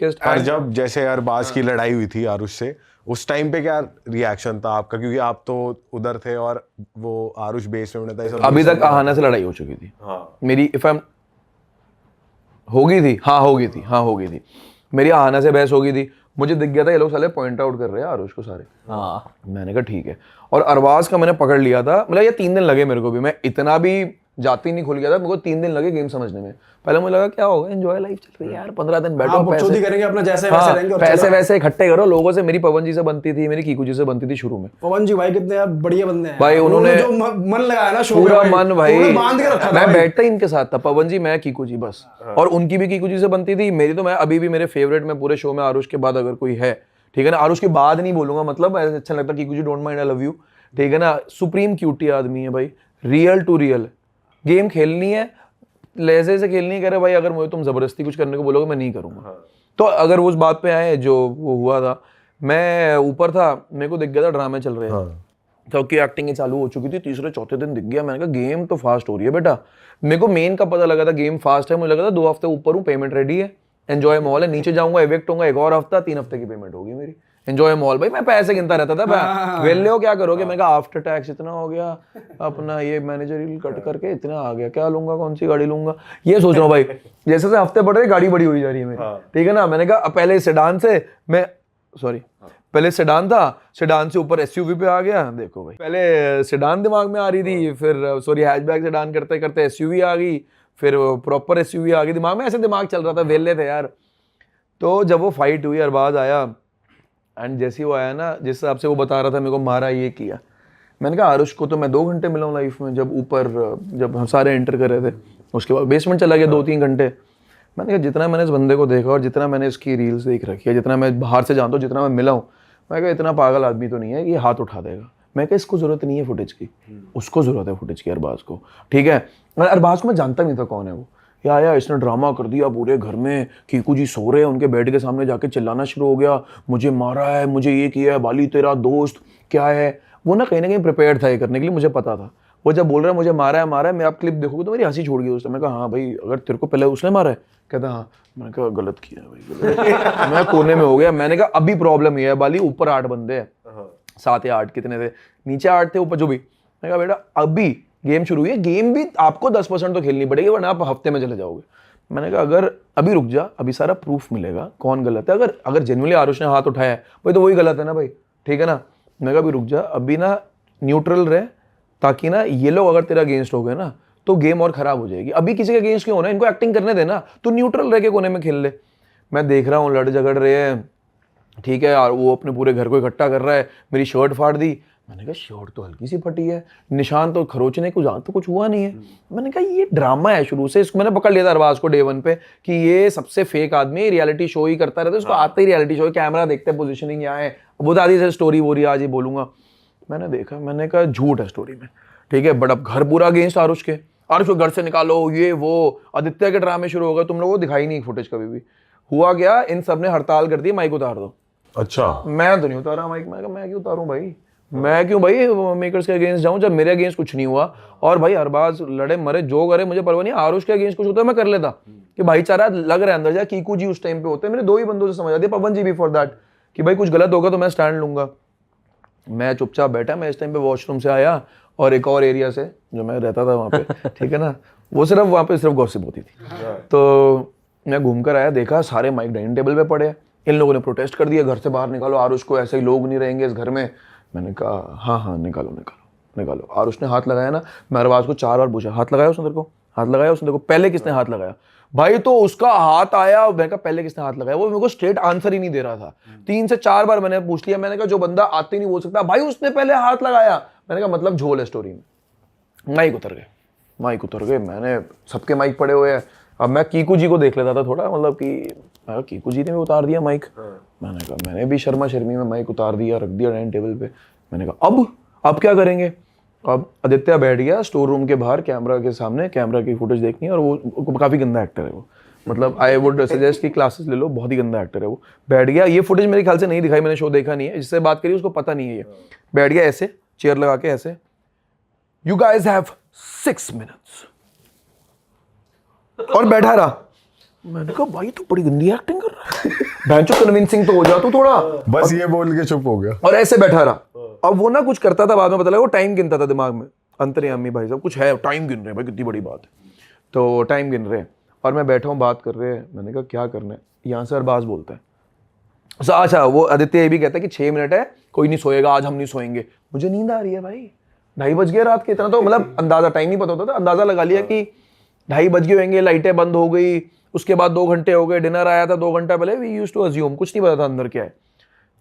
Weakest. और जब जैसे अरबाज की लड़ाई हुई थी आरुष से, उस टाइम पे क्या रिएक्शन था आपका, क्योंकि आप तो उधर थे और वो आरुष बेस में था। अभी तक आहाना से लड़ाई हो चुकी थी मेरी, इफ आई हो गई थी मेरी आहाना से बहस हो गई थी। मुझे दिख गया था ये लोग साले पॉइंट आउट कर रहे हैं आरुष को सारे। मैंने कहा ठीक है। और अरबाज का मैंने पकड़ लिया था, मतलब ये 3 दिन लगे मेरे को भी, मैं इतना भी जाती नहीं खुल गया था, मेरे को 3 दिन लगे गेम समझने में। पहले मुझे लगा क्या होगा, एंजॉय लाइफ चल रही है यार, 15 दिन बैठो, पैसे करेंगे अपना, जैसे वैसे रहेंगे और पैसे वैसे इकट्ठे करो लोगों से। मेरी पवन जी से बनती थी, मेरी कीकू जी से बनती थी शुरू में। पवन जी भाई कितने यार बढ़िया बंदे हैं भाई, उन्होंने जो मन लगाया ना शो पूरा मन भाई, बांध के रखा था। मैं बैठता ही इनके साथ था, पवन जी, मैं, कीकू जी बस। और उनकी भी कीकू जी से बनती थी, मेरी तो, मैं अभी भी मेरे फेवरेट में पूरे शो में आरुष के बाद अगर कोई है, ठीक है ना, आरुष के बाद नहीं बोलूंगा, मतलब अच्छा लगता Kiku ji, don't mind, I love you, ठीक है ना, सुप्रीम क्यूटी आदमी है भाई, रियल टू रियल। गेम खेलनी है, लहजे से खेलनी है, कह रहे भाई अगर मुझे तुम जबरदस्ती कुछ करने को बोलोगे मैं नहीं करूंगा। तो अगर उस बात पे आए जो वो हुआ था, मैं ऊपर था, मेरे को दिख गया था ड्रामे चल रहे हैं, क्योंकि एक्टिंग चालू हो चुकी थी, तीसरे चौथे दिन दिख गया। मैंने कहा गेम तो फास्ट हो रही है बेटा। मेरे को मेन का पता लगा था गेम फास्ट है, मुझे लगा था 2 हफ्ते ऊपर हूँ, पेमेंट रेडी है, एंजॉय मॉल है, नीचे जाऊंगा इवेक्ट होऊंगा, 1 और हफ्ता, 3 हफ्ते की पेमेंट होगी मेरी, एंजॉय मॉल। भाई मैं पैसे गिनता रहता था, वेले हो क्या करोगे, मैं कहा आफ्टर टैक्स इतना हो गया, अपना ये मैनेजरियल कट करके इतना आ गया, क्या लूंगा, कौन सी गाड़ी लूंगा, ये सोच रहा हूँ भाई। जैसे जैसे हफ्ते बढ़ रहे गाड़ी बड़ी हुई जा रही है मेरी, ठीक है ना। मैंने कहा पहले सेडान से मैं, सॉरी, पहले सेडान था, सेडान से ऊपर एसयूवी पे आ गया। देखो भाई, पहले सेडान दिमाग में आ रही थी, फिर सॉरी हैचबैक सेडान करते करते एसयूवी आ गई, फिर प्रॉपर एसयूवी आ गई दिमाग में, ऐसे दिमाग चल रहा था, वेले थे यार। तो जब वो फाइट हुई, अरबाज आया, एंड जैसे ही वो आया ना, जिस हिसाब से वो बता रहा था मेरे को मारा, ये किया, मैंने कहा आरुष को तो मैं 2 घंटे मिला हूँ लाइफ में, जब ऊपर, जब हम सारे एंटर कर रहे थे, उसके बाद बेसमेंट चला गया 2-3 घंटे। मैंने कहा जितना मैंने इस बंदे को देखा और जितना मैंने इसकी रील्स देख रखी है, जितना मैं बाहर से जानता हूँ, जितना मैं मिला हूँ, मैं कहा इतना पागल आदमी तो नहीं है कि ये हाथ उठा देगा। मैं कहा इसको जरूरत नहीं है फुटेज की, उसको जरूरत है फुटेज की, अरबाज को, ठीक है। अरबाज को मैं जानता नहीं था कौन है वो, या इसने ड्रामा कर दिया पूरे घर में, कीकू जी सो रहे हैं, उनके बेड के सामने जाके चिल्लाना शुरू हो गया, मुझे मारा है, मुझे ये किया है, बाली तेरा दोस्त क्या है। वो ना कहीं प्रिपेयर था ये करने के लिए, मुझे पता था। वो जब बोल रहा है मुझे मारा है, मैं आप क्लिप देखोगे तो मेरी हंसी छोड़ गई उस टाइम। मैं कहा हाँ भाई, अगर तेरे को पहले उसने मारा है, कहता हाँ। मैंने कहा गलत किया भाई, मैं कोने में हो गया। मैंने कहा अभी प्रॉब्लम ये है बाली, ऊपर 8 बंदे हैं, 7 या 8 कितने थे, नीचे 8 थे, ऊपर जो भी। मैंने कहा बेटा अभी गेम शुरू हुई है, गेम भी आपको 10% तो खेलनी पड़ेगी, वरना आप हफ्ते में चले जाओगे। मैंने कहा अगर अभी रुक जा, अभी सारा प्रूफ मिलेगा कौन गलत है। अगर जेन्युइनली आरुष ने हाथ उठाया है भाई, तो वही गलत है ना भाई, ठीक है ना। मैंने कहा अभी रुक जा, अभी ना न्यूट्रल रहे, ताकि ना ये लोग अगर तेरा अगेंस्ट हो गए ना तो गेम और खराब हो जाएगी। अभी किसी के अगेंस्ट क्यों होना, इनको एक्टिंग करने देना, तो न्यूट्रल रह के कोने में खेल ले। मैं देख रहा हूँ लड़ झगड़ रहे हैं, ठीक है, और वो अपने पूरे घर को इकट्ठा कर रहा है, मेरी शर्ट फाड़ दी। मैंने कहा शर्ट तो हल्की सी फटी है, निशान तो खरोचने को तो कुछ हुआ नहीं है। मैंने कहा ये ड्रामा है शुरू से। इसको मैंने पकड़ लिया था अरबाज को डे 1 पे कि ये सबसे फेक आदमी, रियलिटी शो ही करता रहता है, उसको आते ही रियलिटी शो, कैमरा देखते हैं, पोजीशनिंग यहाँ है, वो दादी से स्टोरी बोल रही है, आज ही बोलूंगा। मैंने देखा, मैंने कहा झूठ है स्टोरी में, ठीक है, बट अब घर पूरा अगेंस्ट आरुष के, आरुष को घर से निकालो, ये वो, आदित्य के ड्रामे शुरू हो गए। तुम लोगों को दिखाई नहीं फुटेज कभी भी। हुआ क्या, इन सब ने हड़ताल कर दी, माइक उतार दो। अच्छा, मैं तो नहीं उतारा माइक। मैं क्यों उतारूं भाई, मैं क्यों भाई मेकर्स के अगेंस्ट जाऊं, जब मेरे अगेंस्ट कुछ नहीं हुआ। और भाई अरबाज लड़े मरे जो करे मुझे परवाह नहीं, आरुष के अगेंस्ट कुछ होता है मैं कर लेता, कि भाईचारा लग रहा है अंदर जाए। कीकू जी उस टाइम पे होते, मेरे 2 ही बंदों से समझ आती है, पवन जी भी फॉर दैट, कि भाई कुछ गलत होगा तो मैं स्टैंड लूंगा। मैं चुपचाप बैठा, मैं इस टाइम पे वॉशरूम से आया और एक और एरिया से जो मैं रहता था वहाँ पे, ठीक है ना, वो सिर्फ वहाँ पे सिर्फ गॉसिप होती थी। तो मैं घूम कर आया, देखा सारे माइक डाइनिंग टेबल पे पड़े हैं, इन लोगों ने प्रोटेस्ट कर दिया, घर से बाहर निकालो आरुष को, ऐसे ही लोग नहीं रहेंगे इस घर में। मैंने कहा हाँ निकालो। आरुष ने हाथ लगाया ना, मैं अरबाज को 4 बार पूछा, हाथ लगाया उसने तेरे को, हाथ लगाया उसने तेरे को, पहले किसने हाथ लगाया भाई। तो उसका हाथ आया, मैंने कहा पहले किसने हाथ लगाया, वो मेरे को स्ट्रेट आंसर ही नहीं दे रहा था। 3 से 4 बार मैंने पूछ लिया। मैंने कहा जो बंदा आते नहीं बोल सकता भाई, उसने पहले हाथ लगाया। मैंने कहा मतलब झोल है स्टोरी में। माइक उतर गए, मैंने सबके माइक पड़े हुए हैं। अब मैं कीकू जी को देख लेता था थोड़ा, मतलब कि कीकू जी ने भी उतार दिया माइक। मैंने कहा मैंने भी शर्मा शर्मी में माइक उतार दिया, रख दिया डाइनिंग टेबल पे। मैंने कहा अब क्या करेंगे। अब आदित्य बैठ गया स्टोर रूम के बाहर, कैमरा के सामने, कैमरा की फुटेज देखनी है। और वो काफी गंदा एक्टर है वो, मतलब आई वुड सजेस्ट कि क्लासेस ले लो, बहुत ही गंदा एक्टर है वो। बैठ गया, ये फुटेज मेरे ख्याल से नहीं दिखाई, मैंने शो देखा नहीं है, जिससे बात करी उसको पता नहीं है। ये बैठ गया ऐसे चेयर लगा के ऐसे, यू गाइज हैव 6 मिनट्स, और बैठा रहा। मैंने कहा भाई तो बड़ी गंदी एक्टिंग कर रहा है। भैंचो कन्विंसिंग तो हो जा तू थोड़ा। बस ये बोल के चुप हो गया। और ऐसे बैठा रहा। अब वो ना कुछ करता था, बाद में पता लगा वो टाइम गिनता था दिमाग में, अंतर्यामी भाई साहब कुछ है, टाइम गिन रहे हैं भाई, कितनी बड़ी बात है, तो टाइम गिन रहे हैं और मैं बैठा हूँ बात कर रहे हैं। मैंने कहा क्या करना है, यहाँ से अरबाज बोलता है अच्छा वो आदित्य ये भी कहता है कि 6 मिनट है, कोई नहीं सोएगा आज, हम नहीं सोएंगे। मुझे नींद आ रही है भाई, 2:30 बज गए रात के, इतना तो मतलब अंदाजा, टाइम नहीं पता होता था, अंदाजा लगा लिया कि 2:30 बज गए होंगे, लाइटें बंद हो गई, उसके बाद 2 घंटे हो गए, डिनर आया था 2 घंटा पहले, वी यूज्ड टू अज्यूम, कुछ नहीं पता था अंदर क्या है।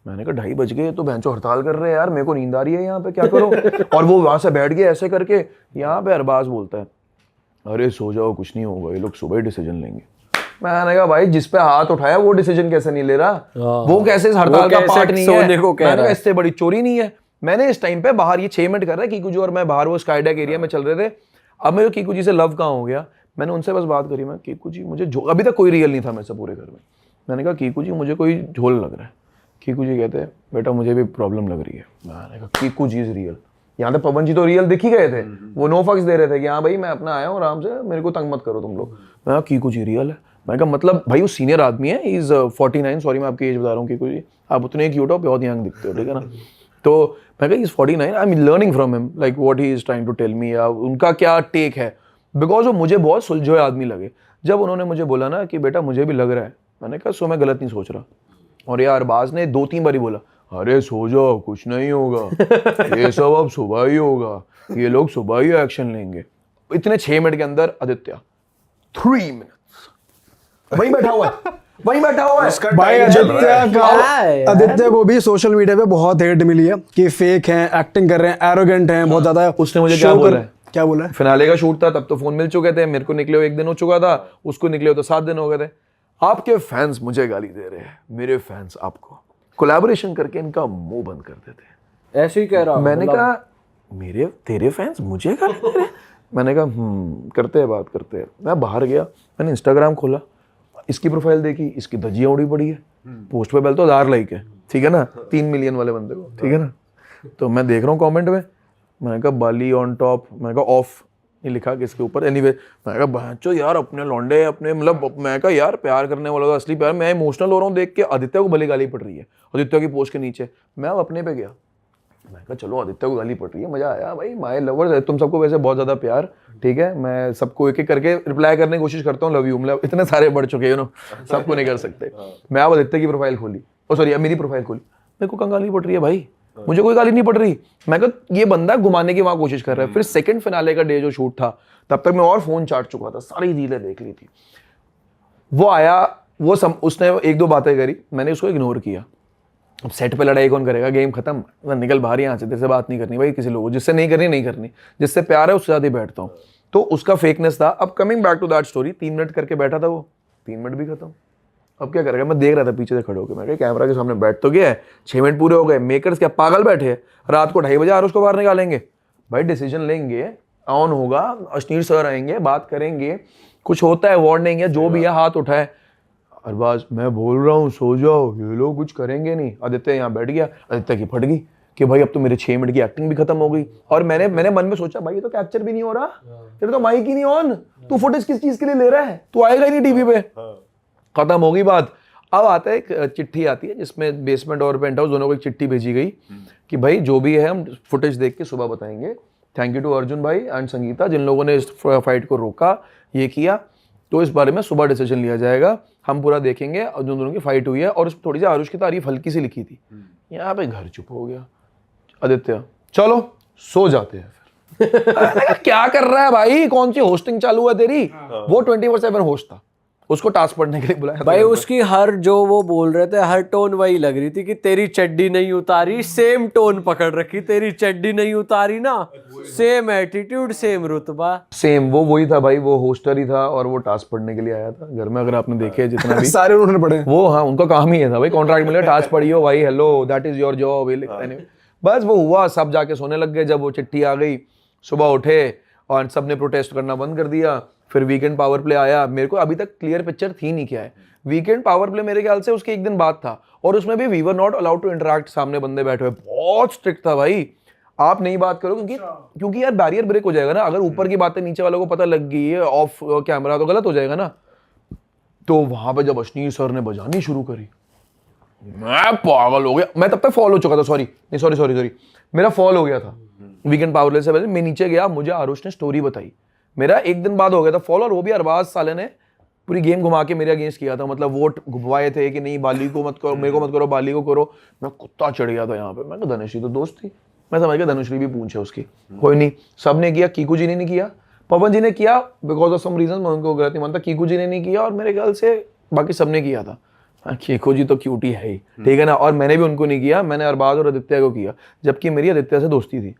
मैंने कहा 2:30 बज गए तो भैंचो हड़ताल कर रहे हैं यार, मेरे को नींद आ रही है यहाँ पे, क्या करो। और वो वहां से बैठ गए ऐसे करके, यहाँ पे अरबाज बोलता है अरे सो जाओ कुछ नहीं होगा, ये लोग सुबह ही डिसीजन लेंगे। मैंने कहा भाई जिस पे हाथ उठाया वो डिसीजन कैसे नहीं ले रहा, वो कैसे इस हड़ताल का पार्ट नहीं है। मैंने कहा इससे बड़ी चोरी नहीं है। मैंने इस टाइम पे बाहर ये 6 मिनट कर रहा है कीकू जी और मैं बाहर वो स्काईडेक एरिया में चल रहे थे। अब मेरे कीकू जी से लव कहाँ हो गया, मैंने उनसे बस बात करी, मैं कीकू जी मुझे अभी तक कोई रियल नहीं था मेरे से पूरे घर में। मैंने कहा कीकू जी मुझे कोई झोल लग रहा है। कीकू जी कहते हैं बेटा मुझे भी प्रॉब्लम लग रही है। मैंने कहा कीकू जी इज रियल। यहाँ तक पवन जी तो रियल दिख ही गए थे, वो नो फक्स दे रहे थे कि हाँ भाई मैं अपना आया हूँ आराम से, मेरे को तंग मत करो तुम लोग। मैं कहा कीकू जी रियल है। मैं कहा मतलब भाई वो सीनियर आदमी है, इज 49, सॉरी मैं आपकी एज बता रहा हूँ कीकू जी, आप उतने क्यूट हो, बहुत यंग दिखते हो, ठीक है ना। तो मैं कहा is 49, I am learning from him like what he is trying to tell me, या उनका क्या टेक है, बिकॉज वो मुझे बहुत सुलझे हुए आदमी लगे। जब उन्होंने मुझे बोला ना कि बेटा मुझे भी लग रहा है, मैंने कहा सो मैं गलत नहीं सोच रहा। और यार अरबाज ने 2-3 बार ही बोला अरे सो जाओ कुछ नहीं होगा, ये सब अब सुबह ही होगा, ये लोग सुबह ही एक्शन लेंगे। इतने 6 मिनट के अंदर आदित्य 3 मिनट वहीं बैठा हुआ है, वहीं बैठा हुआ है भाई। आदित्य को भी सोशल मीडिया पे बहुत हेट मिली है कि फेक हैं, एक्टिंग कर रहे हैं, एरोगेंट हैं बहुत ज्यादा। उसने मुझे क्या बोला है, क्या बोला है? फिनाले का शूट था तब तो फोन मिल चुके थे, मेरे को निकले हुए 1 दिन हो चुका था, उसको निकले हुए तो 7 दिन हो गए थे। आपके फैंस मुझे गाली दे रहे हैं, मेरे फैंस आपको, कोलैबोरेशन करके इनका मुंह बंद कर देते हैं। ऐसे ही कह रहा हूं। मैंने कहा मेरे तेरे फैंस मुझे गाली दे रहे हैं। मैंने कहा करते हैं बात करते हैं। मैं बाहर गया, मैंने इंस्टाग्राम खोला, इसकी प्रोफाइल देखी, इसकी धज्जियां उड़ी पड़ी है, पोस्ट पे पहले तो 1000 लाइक है, ठीक है ना, 3 मिलियन वाले बंदे को, ठीक है ना। तो मैं देख रहा हूँ कमेंट में, मैंने कहा बाली ऑन टॉप, मैंने कहा ऑफ ये लिखा किसके ऊपर, एनीवे मैंने कहा बच्चों यार अपने लौंडे अपने, मतलब मैं कहा यार प्यार करने वाला का असली प्यार। मैं इमोशनल हो रहा हूँ देख के, आदित्य को भले गाली पड़ रही है आदित्य की पोस्ट के नीचे। मैं अब अपने पे गया, मैं कहा चलो आदित्य को गाली पड़ रही है, मजा आया भाई, माय लवर्स है तुम सबको वैसे बहुत ज्यादा प्यार, ठीक है। मैं सबको एक एक करके रिप्लाई करने की कोशिश करता हूँ, लव यू, मतलब इतने सारे बढ़ चुके हैं सबको नहीं कर सकते। मैं अब आदित्य की प्रोफाइल खोली, ओ सॉरी मेरी प्रोफाइल खोली, मेरे को कहाँ गाली पड़ रही है भाई, मुझे कोई गाली नहीं पड़ रही। मैं कहा ये बंदा घुमाने की वहां कोशिश कर रहा है। फिर सेकंड फिनाले का डे जो शूट था, तब तक मैं और फोन चाट चुका था, सारी रीलें देख ली थी। वो आया, वो उसने 1-2 बातें करी, मैंने उसको इग्नोर किया। अब सेट पे लड़ाई कौन करेगा, गेम खत्म, निकल बाहर यहाँ से, तेरे से बात नहीं करनी भाई किसी लोगों, जिससे नहीं करनी नहीं करनी, जिससे प्यार है उससे ज्यादा ही बैठता हूँ। तो उसका फेकनेस था। अब coming back to that story, 3 minute करके बैठा था वो, 3 मिनट भी खत्म। अब क्या करेगा, मैं देख रहा था पीछे से खड़े होकर, मैं कैमरा के सामने बैठ तो गया है, 6 मिनट पूरे हो गए, मेकर्स क्या पागल बैठे हैं, रात को 2:30 बजे आरुष को बाहर निकालेंगे भाई, डिसीजन लेंगे, ऑन होगा, अश्नीर सर आएंगे, बात करेंगे, कुछ होता है वार्निंग है जो भी है, हाथ उठाए, अरबाज मैं बोल रहा हूँ सो जाओ, ये लोग कुछ करेंगे नहीं। आदित्य यहाँ बैठ गया, आदित्य की फट गई कि भाई अब तो मेरे 6 मिनट की एक्टिंग भी खत्म हो गई। और मैंने मन में सोचा भाई ये तो कैप्चर भी नहीं हो रहा, तेरे तो माइक ही नहीं ऑन, तू फुटेज किस चीज के लिए ले रहा है, तू आएगा ही नहीं टीवी पे। खत्म होगी बात। अब आता है एक चिट्ठी आती है जिसमें बेसमेंट और पेंट हाउस दोनों को एक चिट्ठी भेजी गई कि भाई जो भी है हम फुटेज देख के सुबह बताएंगे। थैंक यू टू अर्जुन भाई एंड संगीता जिन लोगों ने इस फाइट को रोका, ये किया, तो इस बारे में सुबह डिसीजन लिया जाएगा, हम पूरा देखेंगे और जो दोनों की फाइट हुई है। और उसमें थोड़ी सी आरुष की तारीफ हल्की सी लिखी थी। यहाँ पे घर चुप हो गया। आदित्य चलो सो जाते हैं फिर। क्या कर रहा है भाई, कौन सी होस्टिंग चालू है तेरी? वो 24/7 होस्ट था, उसको टास्क पढ़ने के लिए बुलाया भाई। उसकी हर जो वो बोल रहे थे हर टोन वही लग रही थी कि तेरी चड्डी नहीं उतारी, सेम टोन पकड़ रखी, तेरी चड्डी नहीं उतारी ना, सेम एटीट्यूड सेम रुतबा सेम। वो वही था भाई, वो होस्टर ही था और वो टास्क पढ़ने के लिए आया था घर में। अगर आपने देखे जितना भी सारे उन्होंने पढ़े वो, हाँ उनका काम ही है था भाई, कॉन्ट्रैक्ट मिले टास्क पढ़ियो भाई, hello that is your job. बस वो हुआ, सब जाके सोने लग गए। जब वो चिट्ठी आ गई सुबह उठे और सबने प्रोटेस्ट करना बंद कर दिया। फिर वीकेंड पावर प्ले आया। मेरे को अभी तक क्लियर पिक्चर थी नहीं क्या है। वीकेंड पावर प्ले मेरे ख्याल से उसके 1 दिन बाद था और उसमें भी we were not allowed to interact, सामने बंदे बैठे हुए, बहुत स्ट्रिक्ट था भाई, आप नहीं बात करो क्योंकि यार बैरियर ब्रेक हो जाएगा ना। अगर ऊपर की बातें नीचे वालों को पता लग गई है ऑफ कैमरा तो गलत हो जाएगा ना। तो वहां पे जब अश्नीर सर ने बजानी शुरू करी, मैं पागल हो गया, मैं तब तक फॉल हो चुका था, सॉरी मेरा फॉल हो गया था वीकेंड पावरप्ले से पहले। मैं नीचे गया, मुझे आरुष ने स्टोरी बताई, मेरा एक दिन बाद हो गया था फॉल, और वो भी अरबाज साले ने पूरी गेम घुमा के मेरे अगेंस्ट किया था, मतलब वोट घुमाए थे कि नहीं बाली को मत करो, मेरे को मत करो, बाली को करो। मैं कुत्ता चढ़ गया था यहाँ पे। मैं धनुश्री तो दोस्त थी, मैं समझ गया धनुश्री भी पूछे उसकी, कोई नहीं, सब ने किया, कीकू जी ने नहीं किया, पवन जी ने किया बिकॉज ऑफ सम रीजन, मैं उनको गलत नहीं मानता, कीकू जी ने नहीं किया, और मेरे ख्याल से बाकी सबने किया था। कीकू जी तो क्यूटी है ही, ठीक है ना, और मैंने भी उनको नहीं किया, मैंने अरबाज और आदित्य को किया, जबकि मेरी आदित्य से दोस्ती थी,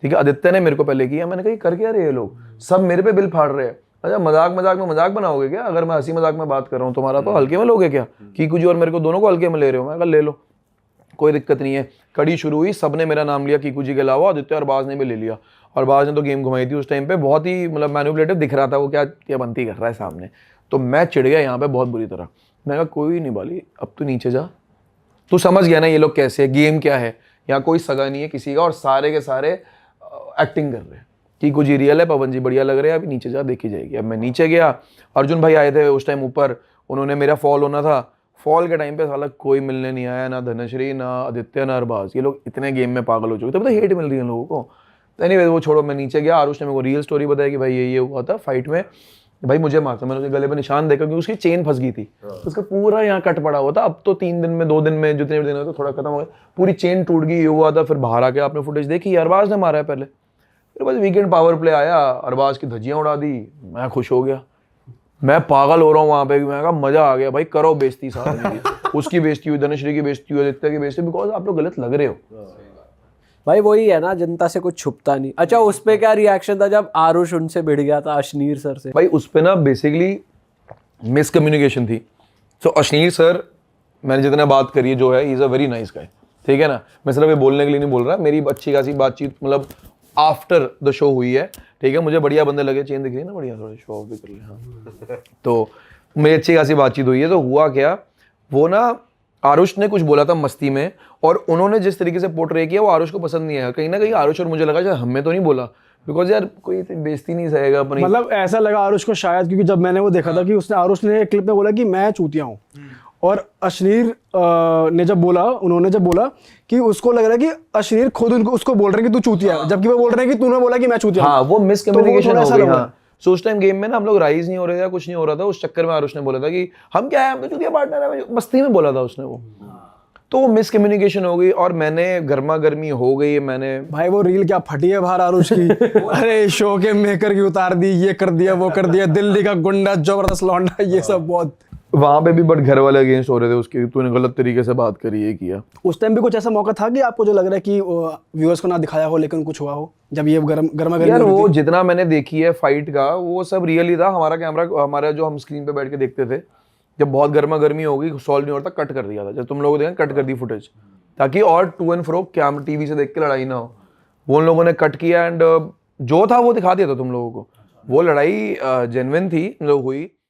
ठीक है। आदित्य ने मेरे को पहले किया, मैंने कहा कर क्या रहे ये लोग, सब मेरे पे बिल फाड़ रहे हैं। अच्छा मजाक में मजाक बनाओगे क्या, अगर मैं हंसी मजाक में बात कर रहा हूँ तुम्हारा तो हल्के में लोगे क्या, कीकू जी और मेरे को दोनों को हल्के में ले रहे हो। मैं कहा ले लो, कोई दिक्कत नहीं है। कड़ी शुरू हुई, सबने मेरा नाम लिया कीकू जी के अलावा, आदित्य और बाज ने भी ले लिया, और बाज ने तो गेम घुमाई थी उस टाइम पे, बहुत ही मतलब मैनिपुलेटिव दिख रहा था वो, क्या बनती कर रहा है सामने। तो मैं चिढ़ गया यहाँ पे बहुत बुरी तरह। मैं कहा कोई नहीं बाली, अब तू नीचे जा, तू समझ गया ना ये लोग कैसे, गेम क्या है, यहाँ कोई सगा नहीं है किसी का, और सारे के सारे एक्टिंग कर रहे हैं। कीकू जी रियल है, पवन जी बढ़िया लग रहे हैं, अभी नीचे जा देखी जाएगी। अब मैं नीचे गया, अर्जुन भाई आए थे उस टाइम ऊपर, उन्होंने मेरा फॉल होना था, फॉल के टाइम पे साला कोई मिलने नहीं आया, ना धनश्री ना आदित्य ना अरबाज, ये लोग इतने गेम में पागल हो चुके थे, पता हेट मिल रही है लोगों को। एनीवे वो छोड़ो, मैं नीचे गया, आरुष ने मेरे को रियल स्टोरी बताया कि भाई ये हुआ था फाइट में, भाई मुझे मारता, मैंने उसके गले पे निशान देखा क्योंकि उसकी चेन फंस गई थी, उसका पूरा यहाँ कट पड़ा हुआ था। अब तो 3 दिन में 2 दिन में जितने दिन हुए तो थोड़ा खत्म हो गया, पूरी चेन टूट गई, ये हुआ था। फिर बाहर आके आपने फुटेज देखी, अरबाज ने मारा है पहले, फिर बस वीकेंड पावर प्ले आया, अरबाज की धज्जियां उड़ा दी, मैं खुश हो गया, मैं पागल हो रहा हूँ वहां पे। मैं कहा मजा आ गया भाई, करो बेइज्जती साथ मेरी। उसकी बेइज्जती हुई, धनश्री की बेइज्जती हुई, आदित्य की बेइज्जती, बिकॉज आप लोग गलत लग रहे हो भाई। वही है ना, जनता से कुछ छुपता नहीं। अच्छा उस पे क्या रिएक्शन था जब आरुष उनसे भिड़ गया था, अश्नीर सर से? भाई उस पे ना बेसिकली मिसकम्युनिकेशन थी। तो अश्नीर सर, मैंने जितना बात करी है जो है, is a very nice guy, ठीक है ना, मैं सिर्फ ये बोलने के लिए नहीं बोल रहा, मेरी अच्छी खासी बातचीत मतलब आफ्टर द शो हुई है, ठीक है। मुझे बढ़िया बंदे लगे, चेन दिख रही है ना बढ़िया, थोड़ा शो ऑफ भी कर ले, हाँ। तो मेरी अच्छी खासी बातचीत हुई है। तो हुआ क्या, वो ना आरुष ने कुछ बोला था मस्ती में, और उन्होंने जिस तरीके से पोर्ट्रे किया वो आरुष को पसंद नहीं आया कहीं ना कहीं। आरुष और मुझे लगा शायद हमें तो नहीं बोला, बिकॉज यार कोई बेइज्जती नहीं सहेगा अपनी, मतलब ऐसा लगा आरुष को शायद, क्योंकि जब मैंने वो देखा था कि उसने, आरुष ने एक क्लिप में बोला कि मैं चूतिया हूँ, और अश्नीर ने जब बोला, उन्होंने जब बोला कि उसको लग रहा है कि अश्नीर खुद उनको उसको बोल रहे हैं कि तू चूतिया है, जबकि वो बोल रहे हैं कि तूने बोला कि मैं चूतिया हूं। हाँ वो मिसकम्युनिकेशन हो गई। लगा। हाँ सो उस टाइम गेम में ना हम लोग राइज नहीं हो रहे थे, कुछ नहीं हो रहा था, उस चक्कर में आरुष ने बोला था कि हम क्या है, हम तो चूतिया पार्टनर है, मस्ती में बोला था उसने वो, तो वो मिसकम्युनिकेशन हो गई, और मैंने गर्मा गर्मी हो गई, मैंने भाई वो रील क्या फटी है बाहर आरुष की। अरे शो के मेकर की उतार दी, ये कर दिया वो कर दिया, दिल्ली का गुंडा जबरदस्त लौंडा, ये सब बहुत वहां पे भी, बट घर वाले अगेंस्ट हो रहे थे उसके, तूने गलत तरीके से बात करी, ये किया। उस टाइम भी कुछ ऐसा मौका था कि आपको जो लग रहा है कि व्यूअर्स को ना दिखाया हो लेकिन कुछ हुआ हो, जब ये गर्मा गर्मी यार हो रही वो थी? जितना मैंने देखी है फाइट का, वो सब रियल ही था। हमारा कैमरा, हमारा जो हम स्क्रीन पे बैठ के देखते थे, जब बहुत गर्मा गर्मी हो गई, सॉल्व नहीं होता, कट कर दिया था। जब तुम लोगों ने देखा, कट कर दी फुटेज, ताकि और to and fro camera TV से देख के लड़ाई ना हो। वो उन लोगों ने कट किया, एंड जो था वो दिखा दिया था तुम लोगों को। वो लड़ाई जेन्युइन थी, हुई।